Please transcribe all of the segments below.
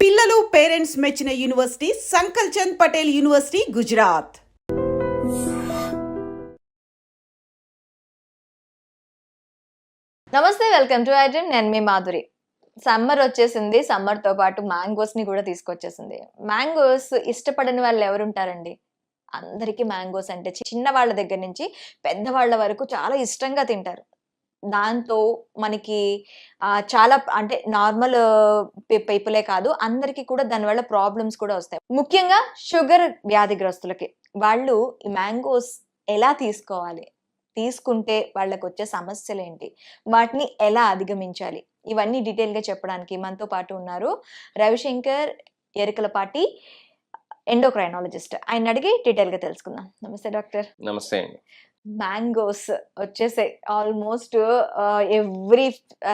పిల్లలు పేరెంట్స్ మెచ్చిన university సంకల్ Chand Patel university Gujarat. నమస్తే, వెల్కమ్ టు ఐడ్రీమ్. నేను మీ మాధురి. సమ్మర్ వచ్చేసింది. సమ్మర్తో పాటు మ్యాంగోస్ని కూడా తీసుకొచ్చేసింది. మ్యాంగోస్ ఇష్టపడని వాళ్ళు ఎవరుంటారండి? అందరికీ మ్యాంగోస్ అంటే చిన్న వాళ్ళ దగ్గర నుంచి పెద్దవాళ్ళ వరకు చాలా ఇష్టంగా తింటారు. దాంతో మనకి చాలా అంటే నార్మల్ పీపులే కాదు, అందరికీ కూడా దానివల్ల ప్రాబ్లమ్స్ కూడా వస్తాయి. ముఖ్యంగా షుగర్ వ్యాధిగ్రస్తులకి. వాళ్ళు ఈ మ్యాంగోస్ ఎలా తీసుకోవాలి? తీసుకుంటే వాళ్ళకొచ్చే సమస్యలేంటి? వాటిని ఎలా అధిగమించాలి? ఇవన్నీ డీటెయిల్‌గా చెప్పడానికి మనతో పాటు ఉన్నారు రవిశంకర్ ఎరుకలపాటి, ఎండోక్రైనాలజిస్ట్. ఆయన్ని అడిగి డీటెయిల్‌గా తెలుసుకుందాం. నమస్తే డాక్టర్. నమస్తే అండి. మ్యాంగోస్ వచ్చేసాయి. ఆల్మోస్ట్ ఎవ్రీ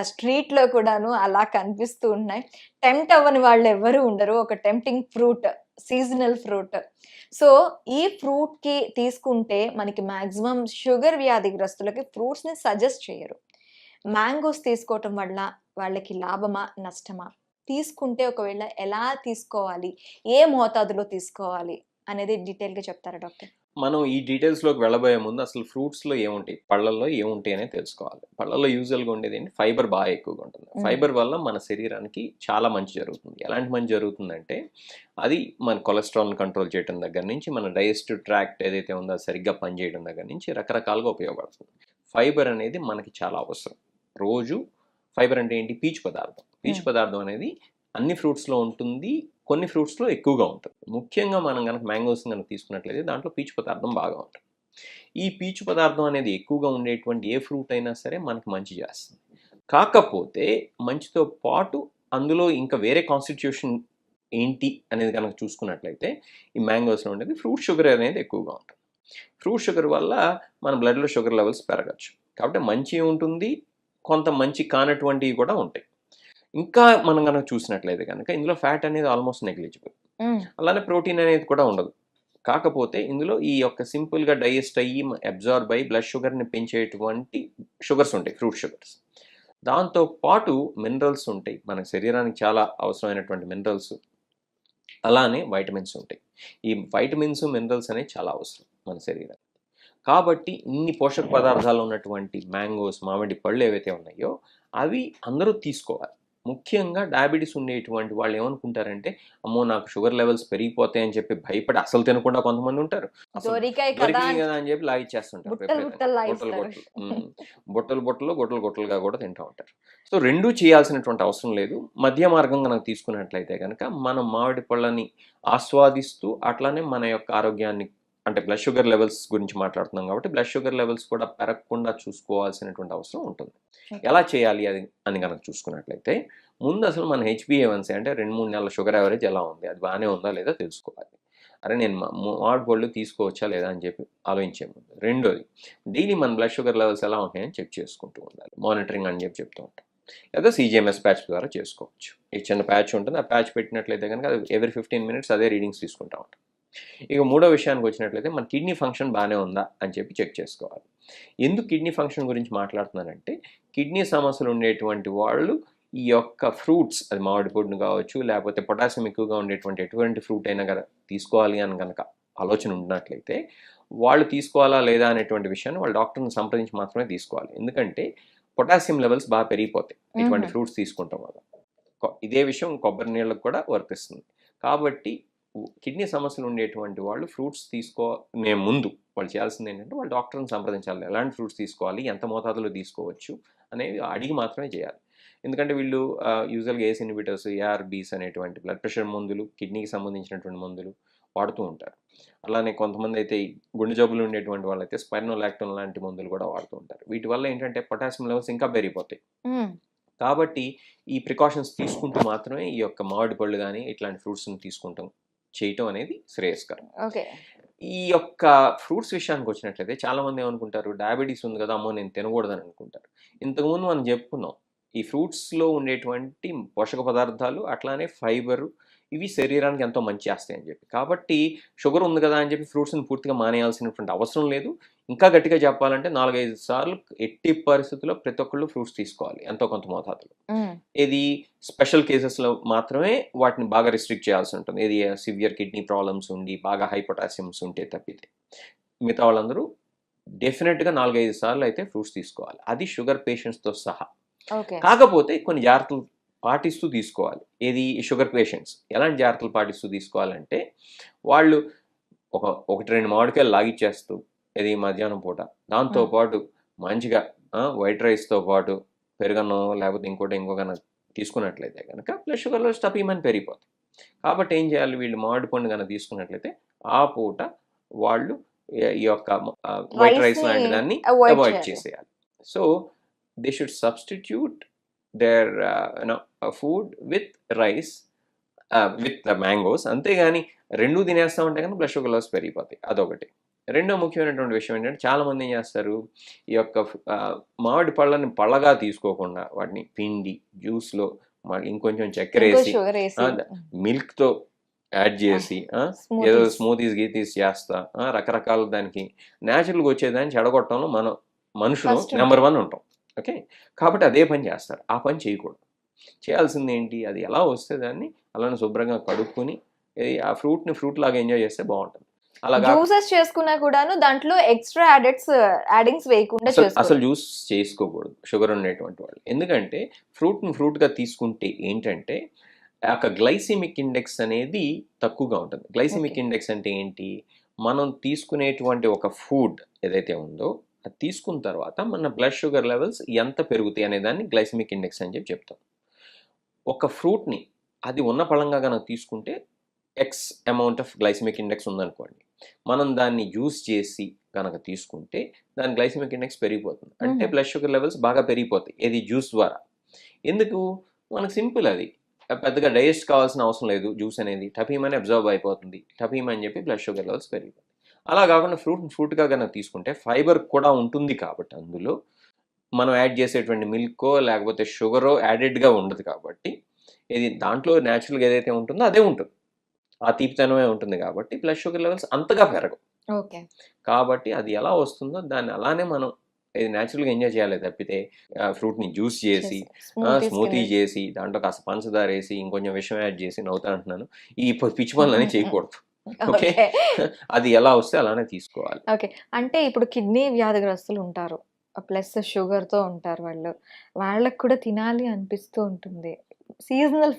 స్ట్రీట్‌లో కూడాను అలా కనిపిస్తూ ఉన్నాయి. టెంప్ట్ అవ్వని వాళ్ళు ఎవ్వరు ఉండరు. ఒక tempting fruit, seasonal fruit. So, ఈ ఫ్రూట్‌కి తీసుకుంటే మనకి మాక్సిమం షుగర్ వ్యాధిగ్రస్తులకి ఫ్రూట్స్‌ని సజెస్ట్ చేయరు. మ్యాంగోస్ తీసుకోవటం వల్ల వాళ్ళకి లాభమా? నష్టమా? తీసుకుంటే ఒకవేళ ఎలా తీసుకోవాలి? ఏ మోతాదులో తీసుకోవాలి? అనేది డీటెయిల్‌గా చెప్తారా డాక్టర్? మనం ఈ డీటెయిల్స్‌లోకి వెళ్ళబోయే ముందు అసలు ఫ్రూట్స్‌లో ఏముంటాయి? పళ్ళల్లో ఏముంటాయి అనేది తెలుసుకోవాలి. పళ్ళల్లో యూజువల్‌గా ఉండేది ఏంటి? ఫైబర్ బాగా ఎక్కువగా ఉంటుంది. ఫైబర్ వల్ల మన శరీరానికి చాలా మంచి జరుగుతుంది. ఎలాంటి మంచి జరుగుతుందంటే, అది మన కొలెస్ట్రాల్‌ని కంట్రోల్ చేయడం దగ్గర నుంచి, మన డైజెస్టివ్ ట్రాక్ట్ ఏదైతే ఉందో అది సరిగ్గా పనిచేయడం దగ్గర నుంచి రకరకాలుగా ఉపయోగపడుతుంది. ఫైబర్ అనేది మనకి చాలా అవసరం. రోజు ఫైబర్ అంటే ఏంటి? పీచు పదార్థం. పీచు పదార్థం అనేది అన్ని ఫ్రూట్స్‌లో ఉంటుంది. కొన్ని ఫ్రూట్స్‌లో ఎక్కువగా ఉంటుంది. ముఖ్యంగా మనం గనక మ్యాంగోస్‌ని గనక తీసుకున్నట్లయితే దాంట్లో పీచు పదార్థం బాగా ఉంటుంది. ఈ పీచు పదార్థం అనేది ఎక్కువగా ఉండేటువంటి ఏ ఫ్రూట్ అయినా సరే మనకు మంచి చేస్తుంది. కాకపోతే మంచితో పాటు అందులో ఇంకా వేరే కాన్స్టిట్యూషన్ ఏంటి అనేది కనుక చూసుకున్నట్లయితే ఈ మ్యాంగోస్‌లో ఉండేది ఫ్రూట్ షుగర్ అనేది ఎక్కువగా ఉంటుంది. ఫ్రూట్ షుగర్ వల్ల మన బ్లడ్‌లో షుగర్ లెవెల్స్ పెరగచ్చు. కాబట్టి మంచి ఉంటుంది, కొంత మంచి కానటువంటివి కూడా ఉంటాయి. ఇంకా మనం గనక చూసినట్లయితే కనుక ఇందులో ఫ్యాట్ అనేది ఆల్మోస్ట్ నెగ్లిజిబుల్. అలానే ప్రోటీన్ అనేది కూడా ఉండదు. కాకపోతే ఇందులో ఈ యొక్క సింపుల్‌గా డైజెస్ట్ అయ్యి అబ్జార్బ్ అయ్యి బ్లడ్ షుగర్‌ని పెంచేటువంటి షుగర్స్ ఉంటాయి, ఫ్రూట్ షుగర్స్. దాంతో పాటు మినరల్స్ ఉంటాయి. మన శరీరానికి చాలా అవసరమైనటువంటి మినరల్స్. అలానే వైటమిన్స్ ఉంటాయి. ఈ వైటమిన్స్, మినరల్స్ అనేవి చాలా అవసరం మన శరీరానికి. కాబట్టి ఇన్ని పోషక పదార్థాలు ఉన్నటువంటి మ్యాంగోస్, మామిడి పళ్ళు ఏవైతే ఉన్నాయో అవి అందరూ తీసుకోవాలి. ముఖ్యంగా డయాబెటీస్ ఉండేటువంటి వాళ్ళు ఏమనుకుంటారంటే, అమ్మో నాకు షుగర్ లెవెల్స్ పెరిగిపోతాయని చెప్పి భయపడి అసలు తినకుండా కొంతమంది ఉంటారు. అసలు దొరికాయి దొరికినాయి కదా అని చెప్పి లాగిచ్చేస్తుంటారు. బుట్టలు బుట్టలు లాగిస్తారు. బుట్టలు గొట్టలుగా కూడా తింటూ ఉంటారు. సో రెండూ చేయాల్సినటువంటి అవసరం లేదు. మధ్య మార్గం కనుక తీసుకున్నట్లయితే కనుక మనం మామిడి పళ్ళని ఆస్వాదిస్తూ అట్లానే మన యొక్క ఆరోగ్యాన్ని, అంటే బ్లడ్ షుగర్ లెవెల్స్ గురించి మాట్లాడుతున్నాం కాబట్టి బ్లడ్ షుగర్ లెవెల్స్ కూడా పెరగకుండా చూసుకోవాల్సినటువంటి అవసరం ఉంటుంది. ఎలా చేయాలి అది అని కనుక చూసుకున్నట్లయితే, ముందు అసలు మన HbA1c అంటే 2-3 నెలల షుగర్ యావరేజ్ ఎలా ఉంది, అది బాగానే ఉందా లేదా తెలుసుకోవాలి. అరే నేను మామిడి పళ్ళు తీసుకోవచ్చా లేదా అని చెప్పి ఆలోచించే ముందు. రెండోది, డైలీ మన బ్లడ్ షుగర్ లెవెల్స్ ఎలా ఉంటాయని చెక్ చేసుకుంటూ ఉండాలి. మానిటరింగ్ అని చెప్పి చెప్తూ ఉంటాం. లేదా CGMS ప్యాచ్ ద్వారా చేసుకోవచ్చు. ఈ చిన్న ప్యాచ్ ఉంటుంది. ఆ ప్యాచ్ పెట్టినట్లయితే కనుక అది ఎవ్రీ 15 మినిట్స్ అదే రీడింగ్స్ తీసుకుంటూ ఉంటాం. ఇక మూడో విషయానికి వచ్చినట్లయితే మన కిడ్నీ ఫంక్షన్ బాగానే ఉందా అని చెప్పి చెక్ చేసుకోవాలి. ఎందుకు కిడ్నీ ఫంక్షన్ గురించి మాట్లాడుతున్నానంటే, కిడ్నీ సమస్యలు ఉండేటువంటి వాళ్ళు ఈ యొక్క ఫ్రూట్స్, అది మామిడి పండు కావచ్చు, లేకపోతే పొటాషియం ఎక్కువగా ఉండేటువంటి ఎటువంటి ఫ్రూట్ అయినా కదా తీసుకోవాలి అని కనుక ఆలోచన ఉన్నట్లయితే, వాళ్ళు తీసుకోవాలా లేదా అనేటువంటి విషయాన్ని వాళ్ళ డాక్టర్ని సంప్రదించి మాత్రమే తీసుకోవాలి. ఎందుకంటే పొటాషియం లెవెల్స్ బాగా పెరిగిపోతాయి ఇటువంటి ఫ్రూట్స్ తీసుకుంటాం వల్ల. ఇదే విషయం కొబ్బరి నీళ్ళకు కూడా వర్తిస్తుంది. కాబట్టి కిడ్నీ సమస్యలు ఉండేటువంటి వాళ్ళు ఫ్రూట్స్ తీసుకునే ముందు వాళ్ళు చేయాల్సింది ఏంటంటే, వాళ్ళు డాక్టర్ని సంప్రదించాలి. ఎలాంటి ఫ్రూట్స్ తీసుకోవాలి, ఎంత మోతాదులో తీసుకోవచ్చు అనేవి అడిగి మాత్రమే చేయాలి. ఎందుకంటే వీళ్ళు యూజువల్గా ఏస్ ఇన్హిబిటర్స్, ARBs అనేటువంటి బ్లడ్ ప్రెషర్ మందులు, కిడ్నీకి సంబంధించినటువంటి మందులు వాడుతూ ఉంటారు. అలానే కొంతమంది అయితే గుండె జబ్బులు ఉండేటువంటి వాళ్ళైతే స్పైరోలాక్టోన్ లాంటి మందులు కూడా వాడుతూ ఉంటారు. వీటి వల్ల ఏంటంటే పొటాషియం లెవెల్స్ ఇంకా పెరిగిపోతాయి. కాబట్టి ఈ ప్రికాషన్స్ తీసుకుంటూ మాత్రమే ఈ యొక్క మామిడి పళ్ళు కానీ ఇట్లాంటి ఫ్రూట్స్ని తీసుకుంటాం చేయటం అనేది శ్రేయస్కరం. ఓకే. ఈ యొక్క ఫ్రూట్స్ విషయానికి వచ్చినట్లయితే చాలామంది ఏమనుకుంటారు, డయాబెటీస్ ఉంది కదా, అమ్మో నేను తినకూడదని అనుకుంటారు. ఇంతకుముందు మనం చెప్పుకున్నాం, ఈ ఫ్రూట్స్లో ఉండేటువంటి పోషక పదార్థాలు అట్లానే ఫైబరు ఇవి శరీరానికి ఎంతో మంచి చేస్తాయి అని చెప్పి. కాబట్టి షుగర్ ఉంది కదా అని చెప్పి ఫ్రూట్స్ని పూర్తిగా మానేయాల్సినటువంటి అవసరం లేదు. ఇంకా గట్టిగా చెప్పాలంటే 4-5 సార్లు ఎట్టి పరిస్థితుల్లో ప్రతి ఒక్కళ్ళు ఫ్రూట్స్ తీసుకోవాలి ఎంతో కొంత మోతాదులో. ఇది స్పెషల్ కేసెస్లో మాత్రమే వాటిని బాగా రిస్ట్రిక్ట్ చేయాల్సి ఉంటుంది. ఇది సివియర్ కిడ్నీ ప్రాబ్లమ్స్ ఉండి బాగా హై పొటాషియమ్స్ ఉంటే తప్పితే. మిగతా వాళ్ళందరూ డెఫినెట్గా 4-5 సార్లు అయితే ఫ్రూట్స్ తీసుకోవాలి. అది షుగర్ పేషెంట్స్తో సహా. ఓకే. కాకపోతే కొన్ని జాగ్రత్తలు పాటిస్తూ తీసుకోవాలి. ఏది షుగర్ పేషెంట్స్ ఎలాంటి జాగ్రత్తలు పాటిస్తూ తీసుకోవాలంటే వాళ్ళు 1-2 మామిడికాయలు లాగిచ్చేస్తూ ఇది మధ్యాహ్నం పూట దాంతోపాటు మంచిగా వైట్ రైస్తో పాటు పెరుగన్నం లేకపోతే ఇంకొకన తీసుకున్నట్లయితే కనుక బ్లడ్ షుగర్ లెవెల్స్ టపీమని పెరిగిపోతాయి. కాబట్టి ఏం చేయాలి, వీళ్ళు మామిడి పండు కనుక తీసుకున్నట్లయితే ఆ పూట వాళ్ళు ఈ యొక్క వైట్ రైస్ లాంటి దాన్ని అవాయిడ్ చేసేయాలి. So they should substitute their food with rice with mangoes. అంతేగాని రెండు తినేస్తామంటే కనుక బ్లడ్ షుగర్ లెవెల్స్ పెరిగిపోతాయి. అదొకటి. రెండో ముఖ్యమైనటువంటి విషయం ఏంటంటే చాలామంది ఏం చేస్తారు, ఈ యొక్క మామిడి పళ్ళని పళ్ళగా తీసుకోకుండా వాటిని పిండి జ్యూస్లో ఇంకొంచెం చక్కెర వేసి మిల్క్తో యాడ్ చేసి ఏదో స్మూతీస్ గీతీస్ చేస్తా రకరకాల దానికి న్యాచురల్గా వచ్చేదాన్ని చెడగొట్టడంలో మనం మనుషులు నెంబర్ 1 ఉంటాం. ఓకే, కాబట్టి అదే పని చేస్తారు. ఆ పని చేయకూడదు. చేయాల్సింది ఏంటి, అది ఎలా వస్తే దాన్ని అలానే శుభ్రంగా కడుక్కొని ఆ ఫ్రూట్ని ఫ్రూట్ లాగా ఎంజాయ్ చేస్తే బాగుంటుంది. అలాగా జ్యూసెస్ చేసుకున్నా కూడాను దాంట్లో ఎక్స్ట్రా యాడింగ్స్ వేయకుండా అసలు జ్యూస్ చేసుకోకూడదు షుగర్ ఉండేటువంటి వాళ్ళు. ఎందుకంటే ఫ్రూట్ని ఫ్రూట్గా తీసుకుంటే ఏంటంటే ఆ గ్లైసిమిక్ ఇండెక్స్ అనేది తక్కువగా ఉంటుంది. గ్లైసిమిక్ ఇండెక్స్ అంటే ఏంటి, మనం తీసుకునేటువంటి ఒక ఫుడ్ ఏదైతే ఉందో అది తీసుకున్న తర్వాత మన బ్లడ్ షుగర్ లెవెల్స్ ఎంత పెరుగుతాయి అనే దాన్ని గ్లైసిమిక్ ఇండెక్స్ అని చెప్పి చెప్తాం. ఒక ఫ్రూట్ని అది ఉన్న పళంగా కనుక తీసుకుంటే X amount of glycemic index ఉందనుకోండి, మనం దాన్ని జ్యూస్ చేసి కనుక తీసుకుంటే దాని గ్లైసిమిక్ ఇండెక్స్ పెరిగిపోతుంది. అంటే బ్లడ్ షుగర్ లెవెల్స్ బాగా పెరిగిపోతాయి. ఇది జ్యూస్ ద్వారా. ఎందుకు, మనకు సింపుల్, అది పెద్దగా డైజెస్ట్ కావాల్సిన అవసరం లేదు. జ్యూస్ అనేది టపీమని అబ్జర్వ్ అయిపోతుంది. టపీమని చెప్పి బ్లడ్ షుగర్ లెవెల్స్ పెరిగిపోతాయి. అలా కాకుండా ఫ్రూట్గా కనుక తీసుకుంటే ఫైబర్ కూడా ఉంటుంది కాబట్టి అందులో మనం యాడ్ చేసేటువంటి మిల్కో లేకపోతే షుగరో యాడెడ్గా ఉండదు కాబట్టి ఇది దాంట్లో న్యాచురల్గా ఏదైతే ఉంటుందో అదే ఉంటుంది. ఆ తీపితనమే ఉంటుంది కాబట్టి బ్లడ్ షుగర్ లెవెల్స్ అంతగా పెరగవు. ఓకే, కాబట్టి అది ఎలా వస్తుందో దాన్ని అలానే మనం ఇది న్యాచురల్గా ఎంజాయ్ చేయాలి తప్పితే ఫ్రూట్ని జ్యూస్ చేసి స్మూతీ చేసి దాంట్లో కాస్త పంచదార వేసి ఇంకొంచెం విషయం యాడ్ చేసి నవ్వుతా అంటున్నాను, ఈ పిచ్చి పనులని చేయకూడదు. ఓకే, అది ఎలా వస్తే అలానే తీసుకోవాలి. ఓకే, అంటే ఇప్పుడు కిడ్నీ వ్యాధిగ్రస్తులు ఉంటారు, ప్లస్ షుగర్తో ఉంటారు, వాళ్ళకు కూడా తినాలి అనిపిస్తూ ఉంటుంది. సీజనల్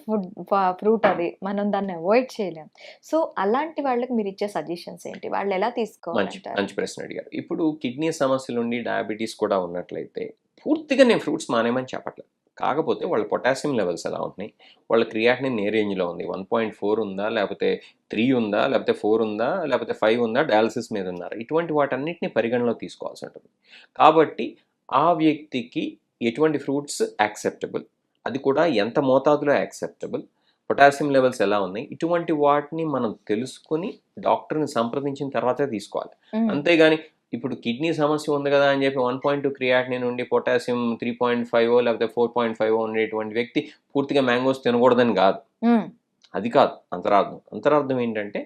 ఫ్రూట్ అది, మనం దాన్ని అవాయిడ్ చేయలేం. సో అలాంటి వాళ్ళకి మీరు ఇచ్చే సజెషన్స్ ఏంటి, వాళ్ళు ఎలా తీసుకోవాలి? మంచి ప్రశ్న అడిగారు. ఇప్పుడు కిడ్నీ సమస్యలు ఉండి డయాబెటీస్ కూడా ఉన్నట్లయితే పూర్తిగా నేను ఫ్రూట్స్ మానేమని చెప్పట్లేదు. కాకపోతే వాళ్ళ పొటాషియం లెవెల్స్ ఎలా ఉన్నాయి, వాళ్ళ క్రియాటినిన్ ఏ రేంజ్లో ఉంది, 1.4 ఉందా, లేకపోతే 3 ఉందా, లేకపోతే 4 ఉందా, లేకపోతే 5 ఉందా, డయాలసిస్ మీద ఉన్నారు, ఇటువంటి వాటన్నిటిని పరిగణలో తీసుకోవాల్సి ఉంటుంది. కాబట్టి ఆ వ్యక్తికి ఎటువంటి ఫ్రూట్స్ యాక్సెప్టబుల్, అది కూడా ఎంత మోతాదులో యాక్సెప్టబుల్, పొటాషియం లెవెల్స్ ఎలా ఉన్నాయి, ఇటువంటి వాటిని మనం తెలుసుకుని డాక్టర్ని సంప్రదించిన తర్వాతే తీసుకోవాలి. అంతేగాని ఇప్పుడు కిడ్నీ సమస్య ఉంది కదా అని చెప్పి 1.2 క్రియాటినిన్ నుండి పొటాషియం 3.5 లేకపోతే 4.5 ఉండేటువంటి వ్యక్తి పూర్తిగా మ్యాంగోస్ తినకూడదని కాదు. అది కాదు అంతరార్థం. అంతరార్థం ఏంటంటే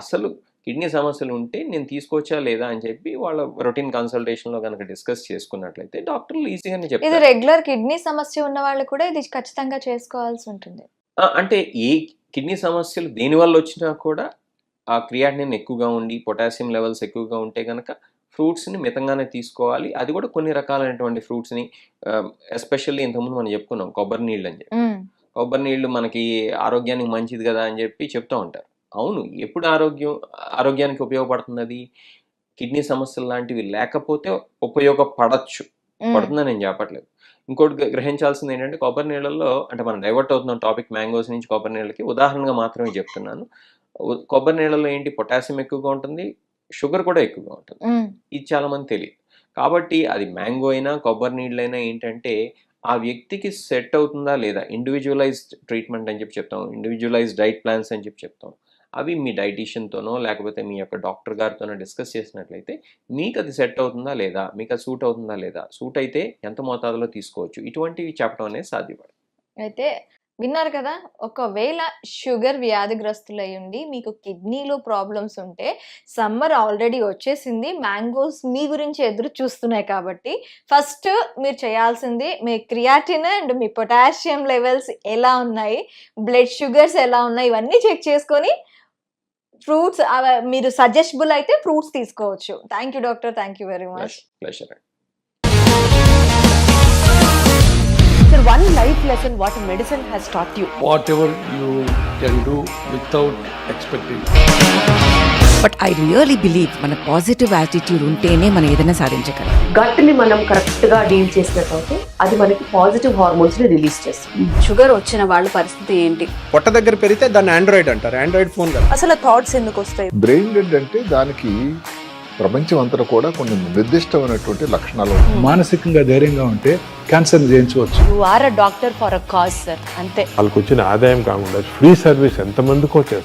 అసలు కిడ్నీ సమస్యలు ఉంటే నేను తీసుకోవచ్చా లేదా అని చెప్పి వాళ్ళ రొటీన్ కన్సల్టేషన్లో కనుక డిస్కస్ చేసుకున్నట్లయితే డాక్టర్లు ఈజీగానే చెప్తారు. ఇది రెగ్యులర్ కిడ్నీ సమస్య ఉన్న వాళ్ళు కూడా ఇది ఖచ్చితంగా చేసుకోవాల్సి ఉంటుంది. అంటే ఏ కిడ్నీ సమస్యలు దేనివల్ల వచ్చినా కూడా ఆ క్రియాటినిన్ ఎక్కువగా ఉండి పొటాషియం లెవెల్స్ ఎక్కువగా ఉంటే కనుక ఫ్రూట్స్ని మితంగానే తీసుకోవాలి. అది కూడా కొన్ని రకాలైనటువంటి ఫ్రూట్స్ని, ఎస్పెషల్లీ ఇంతకుముందు మనం చెప్పుకున్నాం కొబ్బరి నీళ్ళు అని చెప్పి. కొబ్బరి నీళ్ళు మనకి ఆరోగ్యానికి మంచిది కదా అని చెప్పి చెప్తూ ఉంటారు. అవును, ఎప్పుడు ఆరోగ్యానికి ఉపయోగపడుతుంది అది, కిడ్నీ సమస్యలు లాంటివి లేకపోతే పడుతుందని నేను చెప్పట్లేదు. ఇంకోటి గ్రహించాల్సింది ఏంటంటే కొబ్బరి నీళ్ళల్లో, అంటే మనం డైవర్ట్ అవుతున్నాం టాపిక్ మ్యాంగోస్ నుంచి కొబ్బరి నీళ్ళకి, ఉదాహరణగా మాత్రమే చెప్తున్నాను. కొబ్బరి నీళ్ళలో ఏంటి, పొటాషియం ఎక్కువగా ఉంటుంది, షుగర్ కూడా ఎక్కువగా ఉంటుంది. ఇది చాలా మంది తెలియదు. కాబట్టి అది మ్యాంగో అయినా కొబ్బరి నీళ్ళైనా ఏంటంటే ఆ వ్యక్తికి సెట్ అవుతుందా లేదా, ఇండివిజువలైజ్డ్ ట్రీట్మెంట్ అని చెప్పి చెప్తాం, ఇండివిజువలైజ్డ్ డైట్ ప్లాన్స్ అని చెప్పి చెప్తాం. అవి మీ డైటీషియన్తోనో లేకపోతే మీ యొక్క డాక్టర్ గారితోనో డిస్కస్ చేసినట్లయితే మీకు అది సెట్ అవుతుందా లేదా, మీకు అది సూట్ అవుతుందా లేదా, సూట్ అయితే ఎంత మోతాదులో తీసుకోవచ్చు, ఇటువంటివి చెప్పడం అనేది సాధ్యపడదు. అయితే విన్నారు కదా, ఒకవేళ షుగర్ వ్యాధిగ్రస్తులు అయ్యుండి మీకు కిడ్నీలో ప్రాబ్లమ్స్ ఉంటే సమ్మర్ ఆల్రెడీ వచ్చేసింది, మ్యాంగోస్ మీ గురించి ఎదురు చూస్తున్నాయి. కాబట్టి ఫస్ట్ మీరు చేయాల్సింది మీ క్రియాటిన్ అండ్ మీ పొటాషియం లెవెల్స్ ఎలా ఉన్నాయి, బ్లడ్ షుగర్స్ ఎలా ఉన్నాయి, ఇవన్నీ చెక్ చేసుకొని ఫ్రూట్స్ మీరు సజెస్టబుల్ అయితే ఫ్రూట్స్ తీసుకోవచ్చు. Thank you doctor, thank you very much. Pleasure. Sir, one life lesson what medicine has taught you. Whatever you can do without expecting. But I really believe మన positive attitude ఉంటేనే మనం ఏదైనా సాధించగలం. గట్ని మనం correct గా deal చేసినట్లయితే అది మనకి పాజిటివ్ హార్మోన్స్ ని రిలీజ్ చేస్తుంది. షుగర్ వచ్చిన వాళ్ళ పరిస్థితి ఏంటి? పొట్ట దగ్గర పెరిగితే దాన్ని ఆండ్రాయిడ్ అంటారు, ఆండ్రాయిడ్ ఫోన్ కదా. అసలు థాట్స్ ఎందుకు వస్తాయి? బ్రెయిన్ డెడ్ అంటే దానికి ప్రపంచం అంతా కూడా కొన్ని నిర్దిష్టమైనటువంటి లక్షణాలు ఉంటాయి. మానసికంగా ధైర్యంగా ఉంటే క్యాన్సర్ జయించవచ్చు. You are a doctor for a cause sir, అంతే. వాళ్ళకి వచ్చిన ఆదాయం కాకుండా ఫ్రీ సర్వీస్ ఎంతమందికో చేస్తారు.